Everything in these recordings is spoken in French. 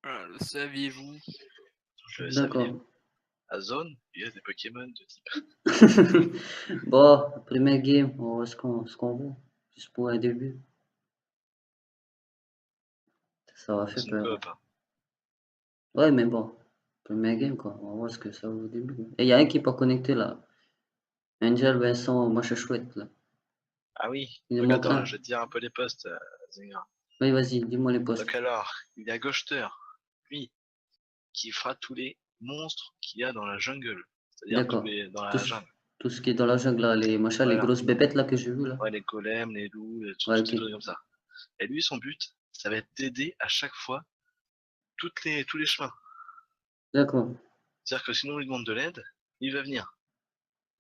Le saviez-vous? Je le D'accord. savais. À zone, il y a des Pokémon de type. Bon, première game, on voit ce qu'on vaut. Juste pour un début. Ça va faire C'est une peur. coop. Hein. Ouais, mais bon. Première game, quoi. On va voir ce que ça vaut au début. Et il y a un qui n'est pas connecté là. Angel, Vincent, moi je suis chouette là. Ah oui, Il donc manque attends, un. je vais te dire un peu les postes, Zinga. Oui, vas-y, dis-moi les postes. Donc alors, il y a Ghoster, lui, qui fera tous les monstres qu'il y a dans la jungle. C'est-à-dire tous D'accord. les dans Tout, la jungle. tout ce qui est dans la jungle, là, les machins, les Voilà. grosses bébêtes là que j'ai vu là. Ouais, les golems, les loups, tous Ouais, les ok. trucs comme ça. Et lui, son but, ça va être d'aider à chaque fois tous les chemins. D'accord. C'est-à-dire que sinon on lui demande de l'aide, il va venir.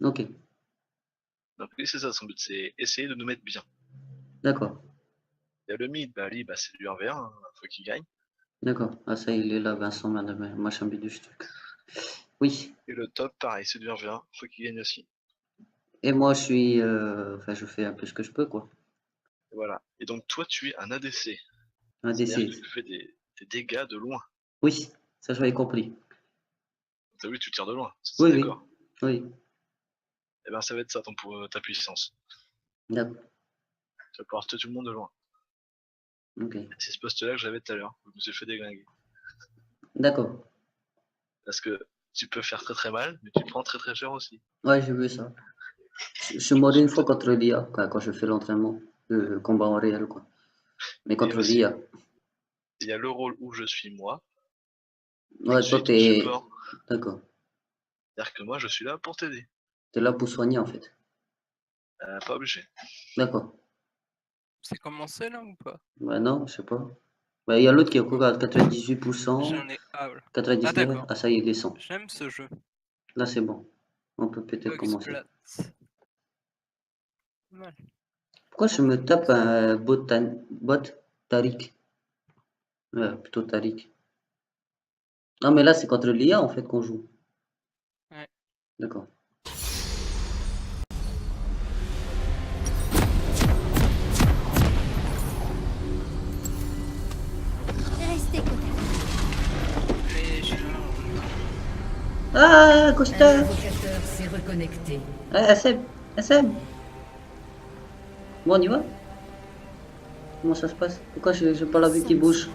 Ok. Donc lui, c'est ça son but, c'est essayer de nous mettre bien. D'accord. Il y a le mid, bah lui, bah, c'est du 1v1, hein, faut qu'il gagne. D'accord. Ah, ça, il est là, Vincent, madame, machin bidouche truc. Oui. Et le top, pareil, c'est du 1v1, faut qu'il gagne aussi. Et moi, je suis. Enfin, je fais un peu ce que je peux, quoi. Et voilà. Et donc toi, tu es un ADC. Un C'est-à-dire DC. que tu fais des dégâts de loin. Oui, ça, j'avais compris. T'as vu, tu tires de loin, c'est Oui, oui. d'accord. Oui. Et ben ça va être ça ta puissance. D'accord. Tu vas pouvoir tuer tout le monde de loin. Ok. C'est ce poste-là que j'avais tout à l'heure, où je me suis fait déglinguer. D'accord. Parce que tu peux faire très très mal, mais tu prends très très cher aussi. Ouais, j'ai vu ça. Je suis mort une fois contre l'IA, quand je fais l'entraînement, le combat en réel, quoi. Mais Et contre aussi, l'IA. il y a le rôle où je suis moi, je Ouais, toi, suis ton t'es. support. D'accord. C'est-à-dire que moi, je suis là pour t'aider. T'es là pour soigner, en fait. Pas obligé. D'accord. C'est commencé là ou pas? Bah non, je sais pas. Bah, il y a l'autre qui est encore à 98%, J'en ai. Ah, voilà. 99%. d'accord. Ah, ça y est, il descend. J'aime ce jeu. Là, c'est bon. On peut peut-être commencer. Bugsplat. Mal. Pourquoi je me tape un bot Tariq? Ouais, plutôt Tariq. Non, mais là, c'est contre l'IA, en fait, qu'on joue. Ouais. D'accord. Restez connectés. Mais je... Ah, Un Costa! invocateur s'est reconnecté. Ah, SM! SM! Bon, on y va? Comment ça se passe? Pourquoi j'ai pas la vue qui bouge?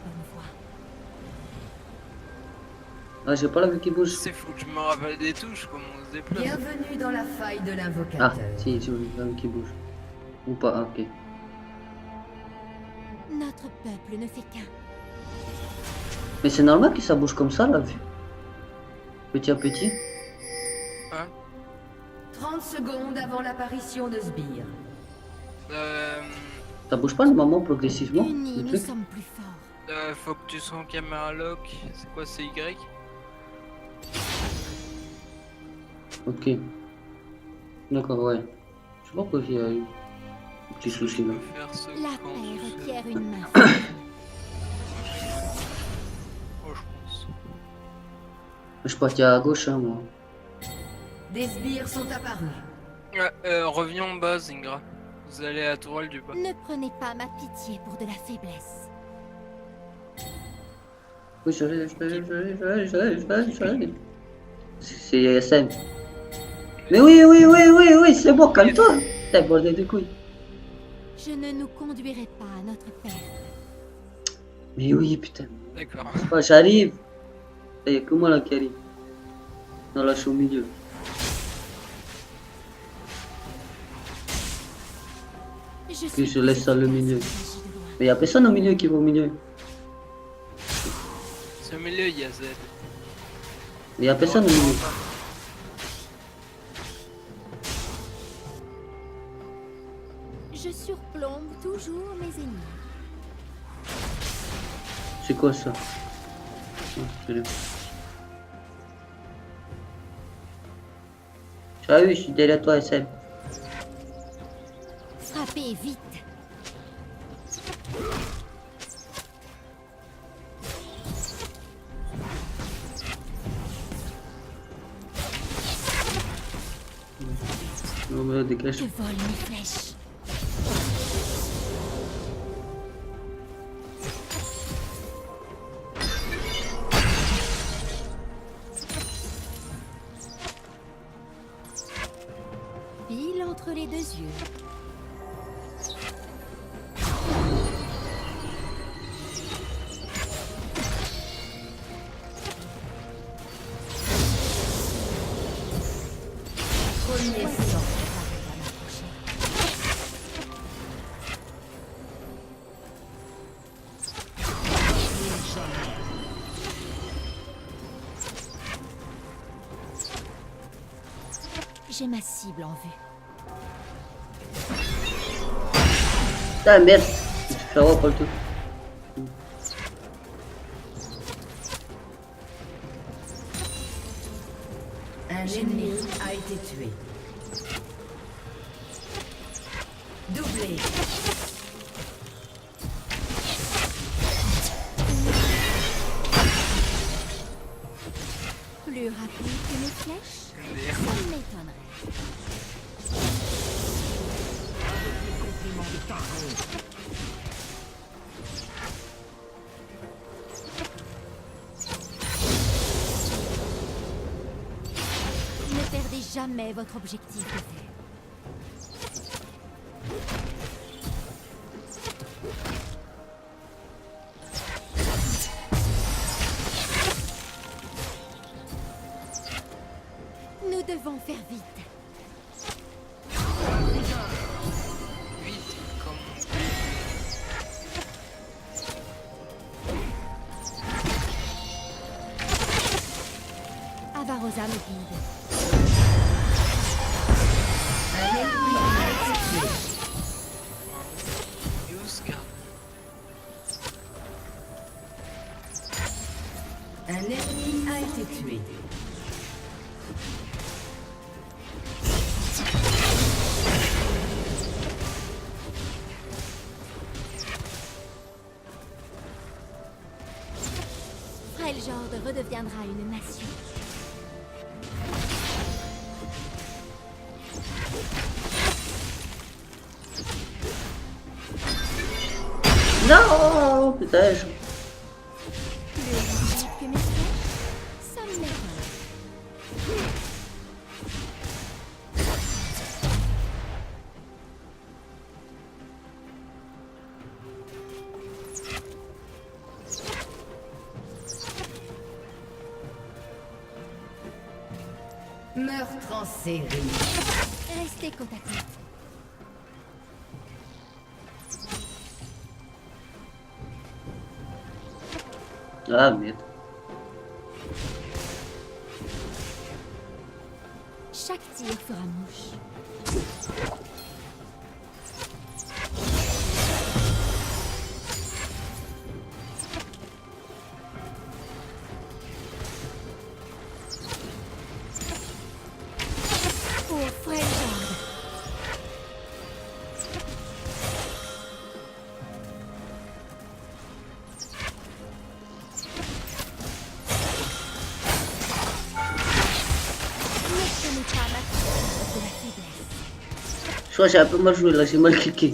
Ah, j'ai pas la vue qui bouge. C'est fou que je me rappelle des touches, comment on se déplace. Bienvenue dans la faille de Ah, l'invocateur. si, j'ai la vue qui bouge. Ou pas, ah, ok. Notre peuple ne fait qu'un. Mais c'est normal que ça bouge comme ça, la vue. Petit à petit. 30 secondes avant l'apparition de Sbire. Ça bouge pas normalement progressivement, Unis, le nous truc? sommes plus forts. Faut que tu sois en caméra lock. C'est quoi, c'est Y? Ok. D'accord, ouais. Je sais pas pourquoi il y a eu un petit souci là. Faire ce La quand paix tu sais. requiert une main. Oh, je pense. Je suis parti à gauche, hein, moi. Des sbires sont apparus. Reviens en bas, Zingra. Vous allez à la tourelle du bas. Ne prenez pas ma pitié pour de la faiblesse. Oui, j'arrive. C'est SM. Mais oui, c'est bon, calme-toi. T'es bordel de couilles. Je ne nous conduirai pas à notre perte. Mais oui, putain. D'accord. Oh, j'arrive. Il y a que moi là qui arrive. Non, là, je suis au milieu. Puis je laisse ça le milieu. Mais il y a personne au milieu qui va au milieu. C'est au milieu, il y a Z. Il y a personne au milieu. Je surplombe toujours mes ennemis. C'est quoi ça? Ah, c'est là. Ah oui, je suis derrière toi, SM. Frappez vite. Non, mais dégage. Je vole mes flèches. entre les deux yeux. Premier Voici sang. ce qui va m'approcher. J'ai ma cible en vue. Ah merde, je suis là pour le tout. Un ennemi a été tué. Doublé. Plus rapide que mes flèches, Merde. ça m'étonnerait. Ne perdez jamais votre objectif de vue. Nous devons faire vite. Vite, comme Avarosa me guide. Un ennemi a été tué. Yuska. Un ennemi a été tué. Freljord redeviendra une nation. Non, putain, je... Plus rapide que mes flèches, ça m'étonnerait. Meurtre en série. Restez côte à côte. Ah merde. Chaque tir fera mouche. Pour Freljord. Ne prenez pas ma force de la faiblesse. Je crois que j'ai un peu mal joué là, j'ai mal cliqué.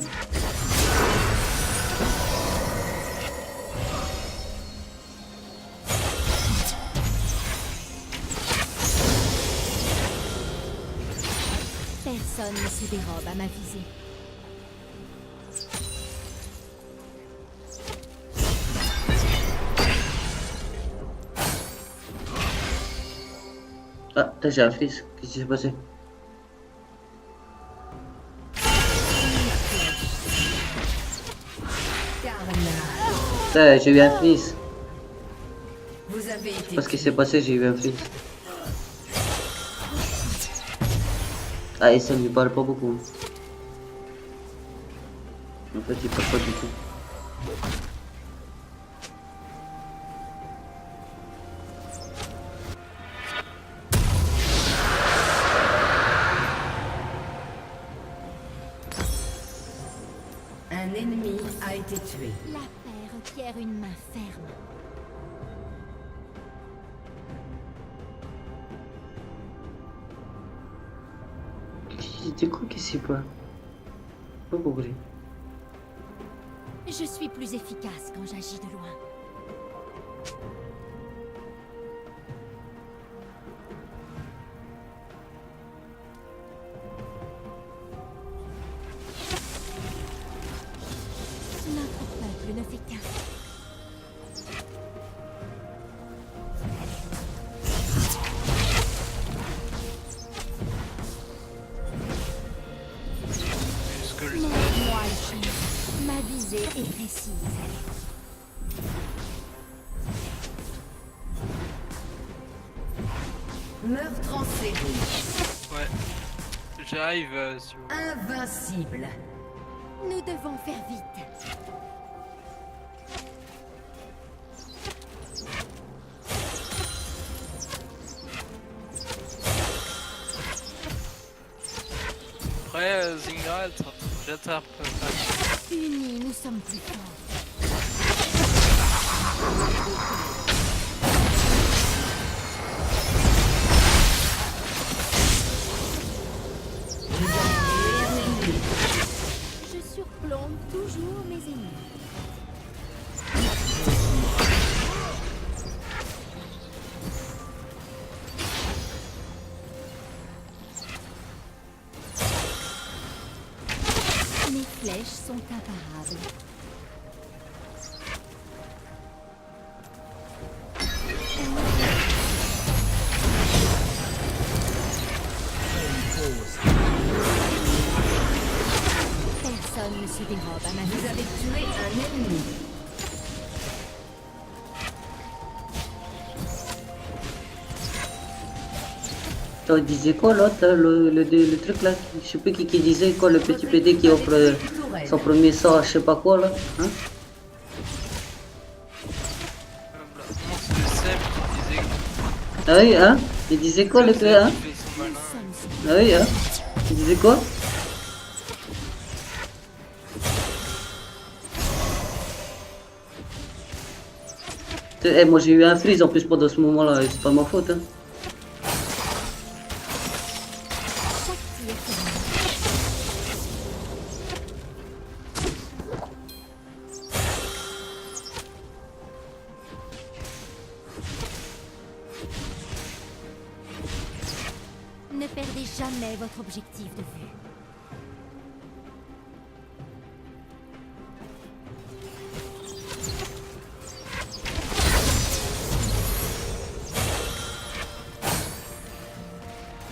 Personne ne se dérobe à ma visée. Ah, putain, j'ai un freeze. Qu'est-ce qui s'est passé? Carnage. Putain, j'ai eu un freeze. Vous avez été Parce qu'il tué. s'est passé, j'ai eu un freeze. Ah, et ça ne lui parle pas beaucoup. En fait, il parle pas du tout. Un ennemi a été tué. La paix requiert une main ferme. C'était quoi qui s'est pas? Pas compris. Je suis plus efficace quand j'agis de loin. précise. Meurtre en série. Ouais. J'arrive si vous voulez. Invincible. Nous devons faire vite. Après, Zingra, j'attrape pas. Unis, nous sommes plus forts. Je surplombe toujours mes ennemis. Mes flèches sont imparables. Personne ne se dérobe à ma Vous vue. avez tué un ennemi. Attends, il disait quoi l'autre, là, le truc là? Je sais plus qui disait quoi, le petit Votre PD équipe qui a offre détruit une tourelle. son premier sort, je sais pas quoi là. Hein? Non, c'est le Seb qui disait Ah oui, hein? Il disait quoi le Seb truc, hein? qui fait son Nous malin. sommes Ah oui, hein? Il disait quoi? Eh, moi j'ai eu un freeze en plus pendant ce moment-là, et c'est pas ma faute, hein. chaque tir fait mal. Ne perdez jamais votre objectif de vue.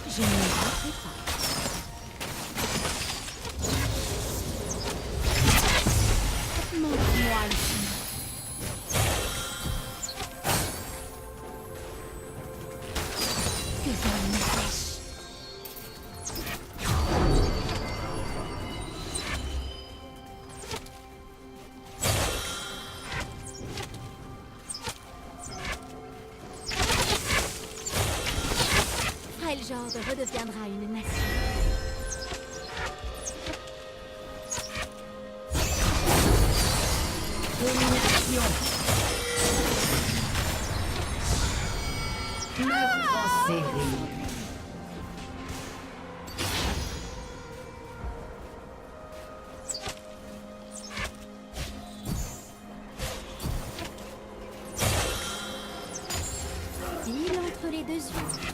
Je ne me raterai pas. Montre-moi le chemin. Que vol me flèche. Freljord redeviendra une nation. Domination. Meurtre en série. Pile entre les deux yeux.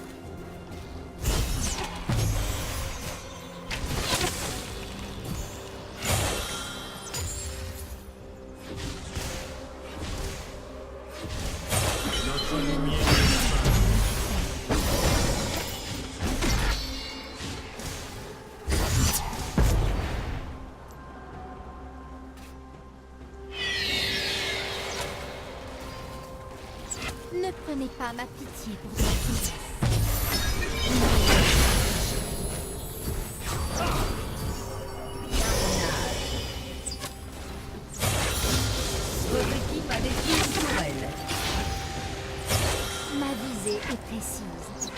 Ne prenez pas ma pitié pour de la faiblesse. Votre équipe a détruit une tourelle. Ma visée est précise.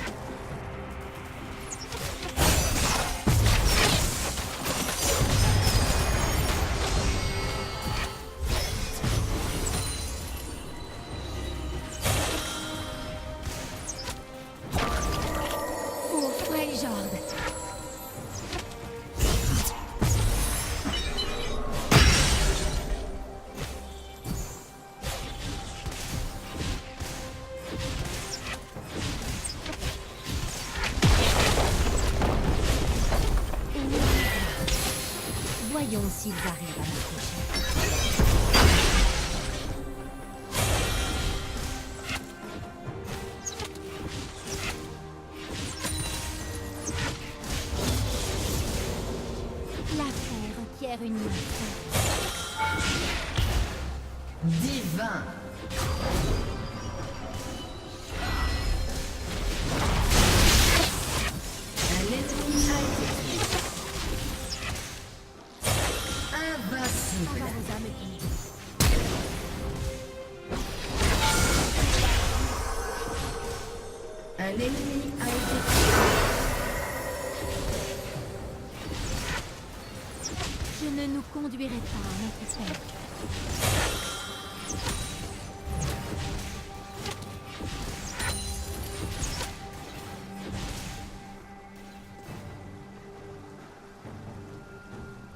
Oh, Freljord. Voyons s'ils arrivent à m'approcher. L'affaire requiert une main. ennemi a été tué. Je ne nous conduirai pas à notre perte.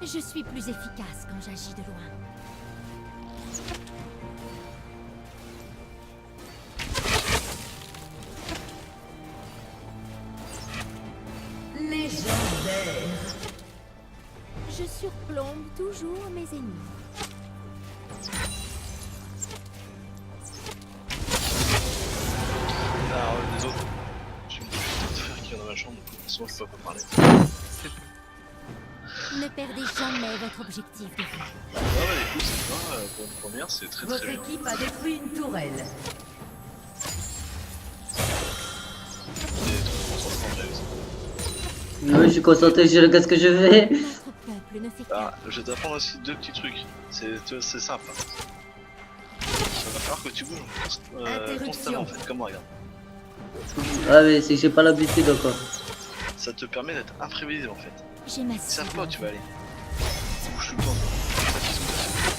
Je suis plus efficace quand j'agis de loin. Légendaire. Je surplombe toujours mes ennemis. Alors, les autres. J'ai une petite frère qui vient dans ma chambre, donc sinon je peux pas parler. C'est Ne perdez jamais votre objectif de vue. Ah ouais, écoute, c'est bien, pour une première, c'est très Votre très bien. équipe a détruit une tourelle. C'est trop concentrant, James. Oui, je suis concentré, je regarde ce que je fais. Notre peuple ne fait Ah, qu'un. je vais t'apprendre aussi deux petits trucs. C'est simple. Hein. Il va falloir que tu bouges Interruption. constamment en fait, comme moi, regarde. Ah mais c'est que j'ai pas l'habitude encore. Ça te permet d'être imprévisible en fait. J'ai ma Ils savent cible pas en où tu vue. vas aller. Tu bouges tout le temps. toi. Ça, c'est ce que t'as fait.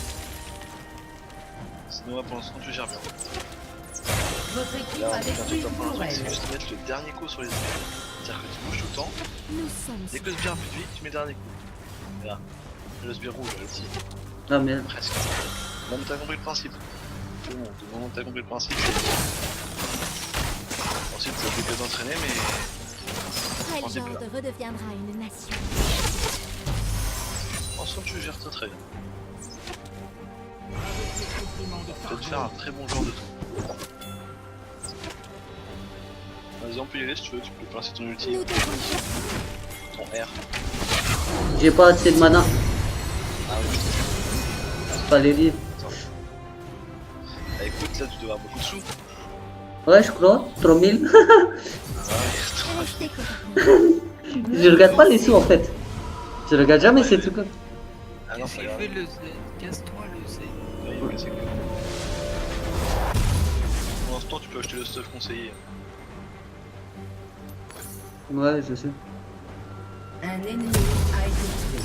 Sinon, là, pour l'instant, tu gères bien. Votre équipe Là, a on vient détruit de une t'apprendre un truc, c'est tourelle. juste de mettre le dernier coup sur les épées. C'est-à-dire que tu bouges tout le temps. Nous sommes Dès que le sbire plus vite, tu mets le dernier coup. Là. Le sbire rouge, là, aussi. Ah merde. Presque. Même t'as compris le principe. Tout le monde, du moment que t'as compris le principe, ensuite ça fait que d'entraîner, mais Freljord redeviendra une nation. ensemble tu gères très très bien. Tu vas te faire un très bon joueur de tout. Par exemple, y aller si tu veux, tu peux placer ton ulti, Nous devons ton R. J'ai pas assez de mana. Ah oui, C'est pas les livres. bah écoute, là tu dois avoir beaucoup de sous. Ouais, je crois. 3000. Ah ouais, rester côte à côte. Je regarde pas les sous en fait. Je regarde jamais ces trucs. ah non, Qu'est-ce ça qu'il va. fait le Z? Casse-toi le Z. Il va casser le cul. Pour l'instant, tu peux acheter le stuff conseillé. Ouais, je sais. Un ennemi a été tué.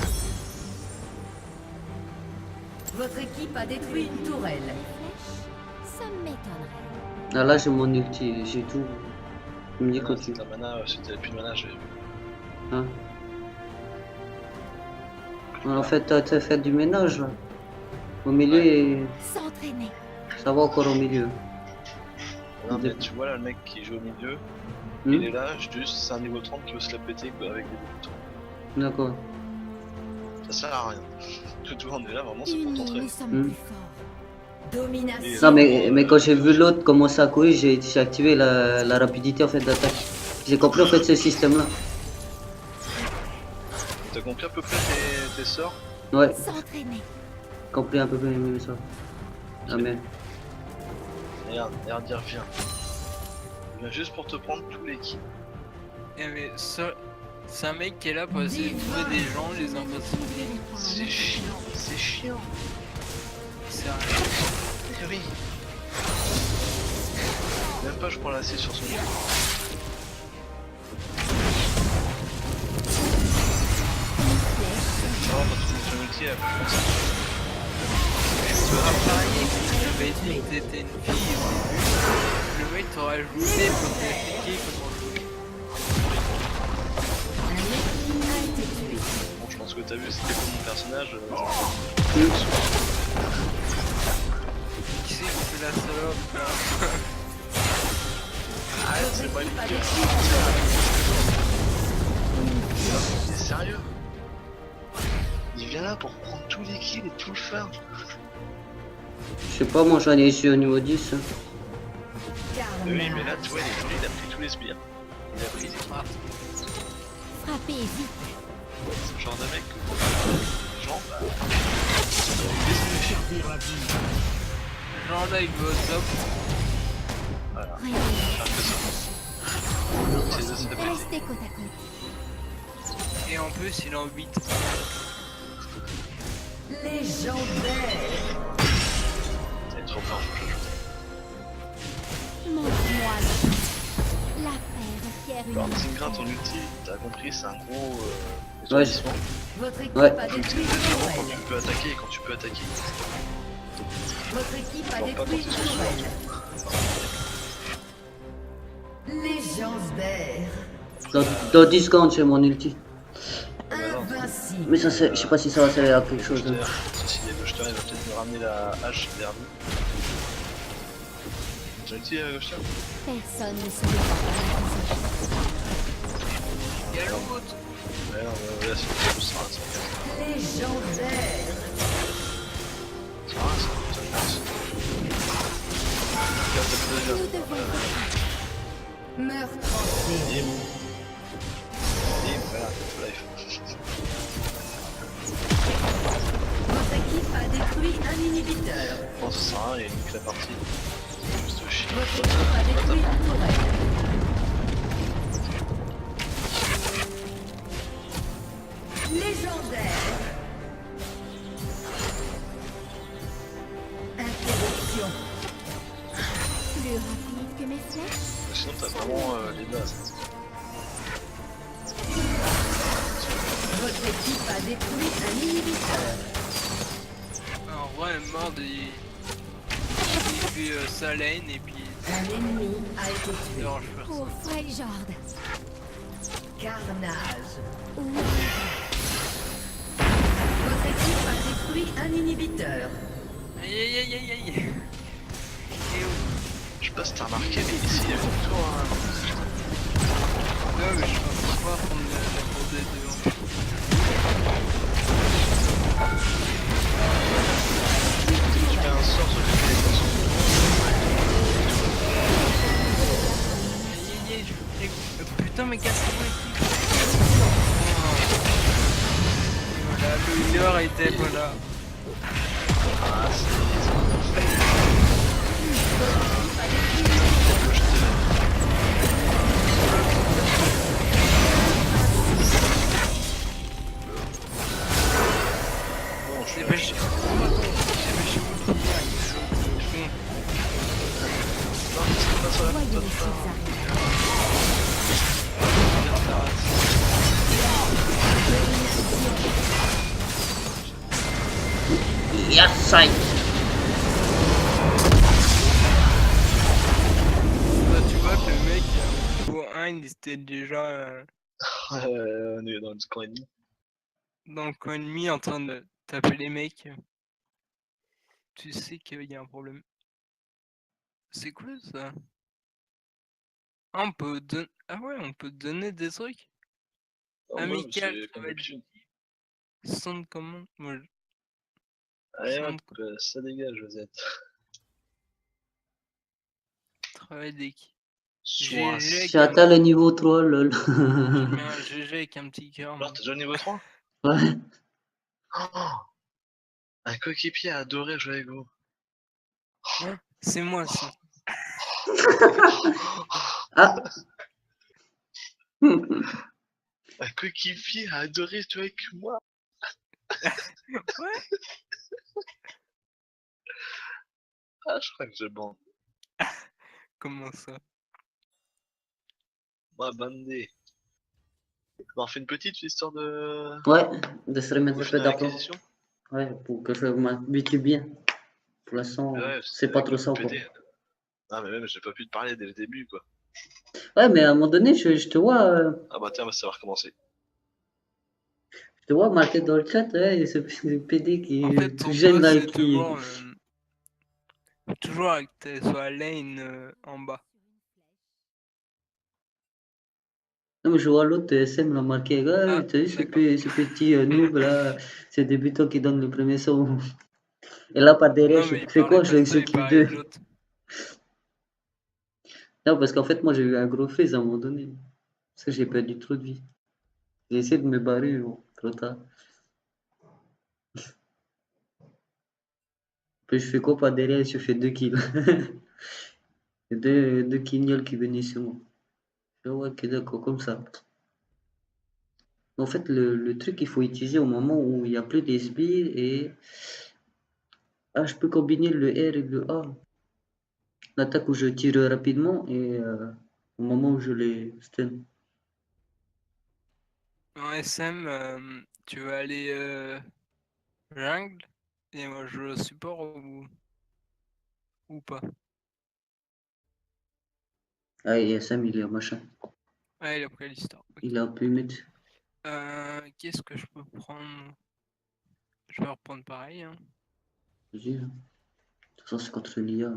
Votre équipe a détruit une tourelle. Flèche, ça m'étonnerait. Ah là j'ai mon ulti, j'ai tout. Tu me dis Ah, quand c'est tu. de la mana, si t'avais plus de mana, j'ai vu. Hein. En fait, t'as fait du ménage là. Au milieu, et S'entraîner. ça va encore au milieu. Non, mais tu vois là, le mec qui joue au milieu, Hmm. il est là, juste, c'est un niveau 30 qui veut se la péter quoi, avec des boutons. D'accord. Ça sert à rien. Tout on est là, vraiment, c'est pour Unis, t'entraîner. nous sommes Hmm. plus forts. Domination. Non mais quand j'ai vu l'autre commencer à courir, j'ai activé la rapidité en fait d'attaque. J'ai compris en fait ce système là. T'as compris à peu près tes sorts? Ouais, S'entraîner. compris un peu mieux ça. Ah mais. Regarde, il revient. Il vient juste pour te prendre tous les kills. Eh mais ça, c'est un mec qui est là pour essayer de trouver des gens, Je les ne nous impossibles. conduirai pas à C'est notre chiant, c'est chiant. Sérieux. Eh oui. Même pas je prends l'assise sur son dos. flèche. Non, quand tu mets son ulti, elle prend ça. Tu auras parié que j'avais dit que t'étais une fille au début. Le mec t'aurait ajouté pour t'expliquer comment jouer. Un ennemi a été tué. Bon, je pense que t'as vu, c'était comme mon personnage. Qui c'est qui fait la salope là? Arrête, c'est pas une Équipe a vidéo. détruit une tourelle. Il est sérieux. Il vient là pour prendre tous les kills et tout le faire. Je sais pas, moi j'en ai ici au niveau 10. hein. Oui, mais là, tu vois, il est joli, il a pris tous les sbires. Il a pris les marques. Frappez vite. C'est le genre de mec que les gens, bah, ils ont Genre là il va au top. Voilà, Rien. faire que ça. C'est de se répéter. Restez côte à côte. Et en plus il est en 8. Légendaire. C'est trop fort, je joue. Montre-moi la Pierre Alors, une Zingra, ton ulti, t'as compris, c'est un gros Ouais, étourdissement. Votre équipe Ouais. a Tu détruit utilises une vraiment quand tourelle. tu peux attaquer et quand tu peux attaquer. Votre équipe a Genre pas quand détruit t'es une sous tourelle. Légendaire. Dans 10 secondes, c'est mon ulti. Invincible. Mais ça, je sais pas si ça va servir à quelque chose. hein. Si les Ghoster, il va peut-être me ramener la hache vers nous. J'ai ulti Ghoster. Personne ne se défend. Il y a l'autre. Ouais, non, mais là, c'est tout ça. Légendaire. Ça va, ça passe. Regarde, t'as plus de Nous vie. devons Meurtre entier. Et voilà, life. Votre équipe a détruit un inhibiteur. Bon, ça sert à rien, il nique la partie. Juste chier. Votre équipe a détruit une tourelle. Légendaire. Interruption. plus rapide que mes flèches. Sinon, t'as vraiment les bases. Votre équipe a détruit un inhibiteur. En vrai, mort il fait sa lane et puis Un ennemi a été il tué. dérange personne. Pour Freljord. Carnage. Ou Votre équipe a détruit un inhibiteur. Aïe aïe aïe aïe aïe. Et où? Je sais pas si t'as remarqué, mais ici, il y a une tour. Non mais je pense pas prendre la bordée devant. Tu fais un sort sur lequel les poissons. Aïe aïe aïe, putain mais casse-toi ici. Voilà, le healer était voilà. Ah, c'est. Bon, je C'est pas chiant. C'est pas chiant. Non, c'est pas ça. voyez les Toi, choses arriver. Yes, I. Tu vois que le mec, niveau 1, il était déjà on est dans le camp ennemi. dans le coin ennemi en train de taper les mecs. Tu sais qu'il y a un problème. C'est cool ça. Ah, on peut donner. Ah ouais, on peut donner des trucs. Oh, ouais, Amical, c'est comme travail d'habitude. son de commande. Moi, Allez, Sans hop, ça dégage, Josette. travail d'équipe. Soit. GG. J'ai atteint le niveau 3, lol. Je mets un GG avec un petit cœur. Alors, moi. t'es déjà au niveau 3? Ouais. Oh, un coéquipier a adoré jouer avec vous. C'est moi ça. Ah. Un coéquipier a adoré jouer avec moi. Ouais. Ah, je crois que je bande. Comment ça? Moi, bandé. On en fait une petite histoire de. Ouais, de se remettre de un peu finale d'aplomb. d'acquisition. Ouais, pour que je m'habitue bien. Pour l'instant, Ouais, c'est pas trop ça, quoi. pété. Ah, mais même, j'ai pas pu te parler dès le début, quoi. Ouais, mais à un moment donné, je te vois, Ah bah tiens, on va savoir commencer. je te vois marqué dans le chat, ouais, ce PD qui En fait, ton gêne boss là, c'est qui... toujours avec tes sur la lane en bas. Non, mais je vois l'autre SM là marqué, ouais, Ah, tu as vu ce, d'accord. ce petit noob là, ce débutant qui donne le premier saut. Et là, par derrière, Non je mais il fais quoi? parlait Je pas le de ça, il exécute parlait de deux. l'autre. Non, parce qu'en fait, moi, j'ai eu un gros fizz à un moment donné. Parce que j'ai perdu trop de vie. J'ai essayé de me barrer, bon, trop tard. Puis je fais quoi par derrière? Je fais 2 kills. deux quignols qui venaient sur moi. Je fais, ouais, ok, d'accord, comme ça. En fait, le truc qu'il faut utiliser au moment où il n'y a plus des sbires et... Ah, je peux combiner le R et le A. L'attaque où je tire rapidement et au moment où je les stun. En SM, tu veux aller jungle et moi je support ou pas? Ah, et SM, il est machin. Ah, il a pris l'histoire. Ok. Il est un peu humide. Qu'est-ce que je peux prendre? Je vais reprendre pareil. Hein. Vas-y, hein. De toute façon, c'est contre l'IA.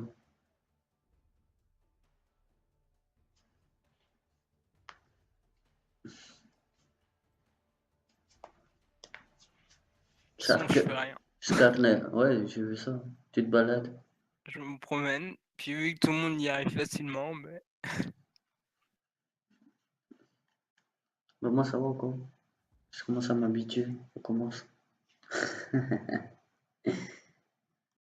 Sinon, je fais rien. Scarner, ouais, j'ai vu ça. Tu te balades. Je me promène, puis vu que tout le monde y arrive facilement, ben, Mais moi, ça va quoi. Je commence à m'habituer. On commence.